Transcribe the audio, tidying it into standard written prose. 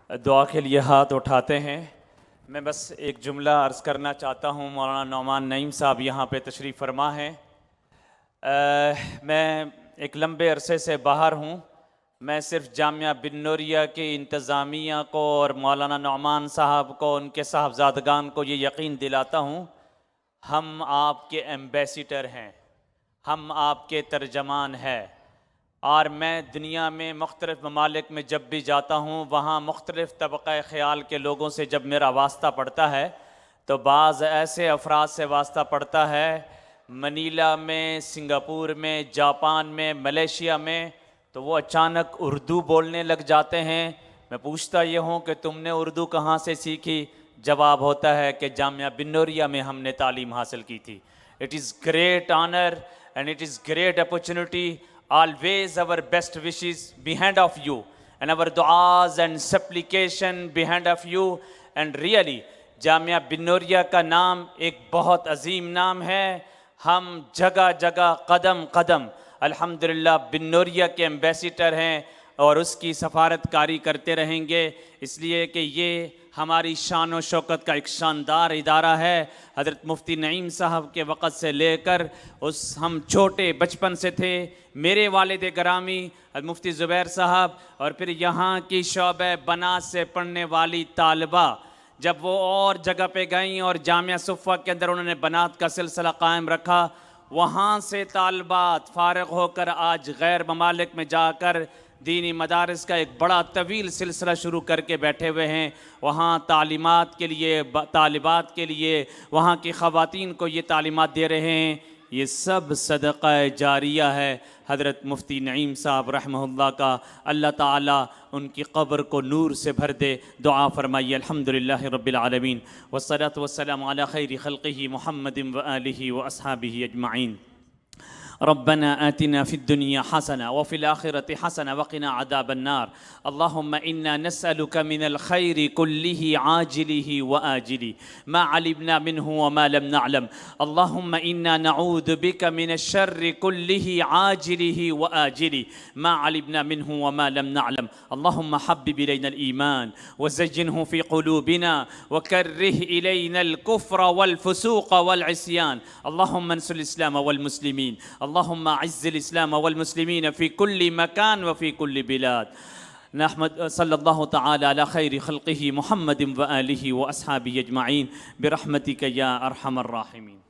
دعا کے لیے ہاتھ اٹھاتے ہیں۔ میں بس ایک جملہ عرض کرنا چاہتا ہوں۔ مولانا نعمان نعیم صاحب یہاں پہ تشریف فرما ہیں۔ میں ایک لمبے عرصے سے باہر ہوں۔ میں صرف جامعہ بن نوریہ کے انتظامیہ کو اور مولانا نعمان صاحب کو، ان کے صاحبزادگان کو یہ یقین دلاتا ہوں، ہم آپ کے ایمبیسیڈر ہیں، ہم آپ کے ترجمان ہیں۔ اور میں دنیا میں مختلف ممالک میں جب بھی جاتا ہوں، وہاں مختلف طبقہ خیال کے لوگوں سے جب میرا واسطہ پڑتا ہے تو بعض ایسے افراد سے واسطہ پڑتا ہے منیلا میں، سنگاپور میں، جاپان میں، ملیشیا میں، تو وہ اچانک اردو بولنے لگ جاتے ہیں۔ میں پوچھتا یہ ہوں کہ تم نے اردو کہاں سے سیکھی؟ جواب ہوتا ہے کہ جامعہ بن نوریہ میں ہم نے تعلیم حاصل کی تھی۔ It is great honor and it is great opportunity. Always our best wishes behind of you and our du'as and supplication behind of you. And really جامعہ بن نوریہ کا نام ایک بہت عظیم نام ہے۔ ہم جگہ جگہ قدم قدم الحمدللہ بن نوریہ کے ایمبیسیڈر ہیں اور اس کی سفارت کاری کرتے رہیں گے، اس لیے کہ یہ ہماری شان و شوکت کا ایک شاندار ادارہ ہے۔ حضرت مفتی نعیم صاحب کے وقت سے لے کر ہم چھوٹے بچپن سے تھے، میرے والد گرامی مفتی زبیر صاحب، اور پھر یہاں کی شعبہ بنات سے پڑھنے والی طالبہ جب وہ اور جگہ پہ گئیں اور جامعہ صفوہ کے اندر انہوں نے بنات کا سلسلہ قائم رکھا، وہاں سے طالبات فارغ ہو کر آج غیر ممالک میں جا کر دینی مدارس کا ایک بڑا طویل سلسلہ شروع کر کے بیٹھے ہوئے ہیں۔ وہاں تعلیمات کے لیے، طالبات کے لیے، وہاں کی خواتین کو یہ تعلیمات دے رہے ہیں۔ یہ سب صدقہ جاریہ ہے حضرت مفتی نعیم صاحب رحمہ اللہ کا۔ اللہ تعالیٰ ان کی قبر کو نور سے بھر دے۔ دعا فرمائیے۔ الحمدللہ رب العالمین والصلاة والسلام علی خیر خلقہ محمد وآلہ واصحابہ اجمعین۔ ربنا آتنا في الدنيا حسنة وفي الآخرة حسنة وقنا عذاب النار. اللهم إنا نسألك من الخير كله عاجله وآجله ما علمنا منه وما لم نعلم. اللهم إنا نعوذ بك من الشر كله عاجله وآجله ما علمنا منه وما لم نعلم. اللهم حبب إلينا الإيمان وزينه في قلوبنا وكره إلينا الكفر والفسوق والعصيان. اللهم انصر الإسلام والمسلمين. اللهم اعز الاسلام والمسلمين في كل مكان وفي كل بلاد. نحمد صلی اللہ تعالی علی خیر خلقہ محمد وآلہ واصحابہ اجمعین برحمتک یا ارحم الراحمین.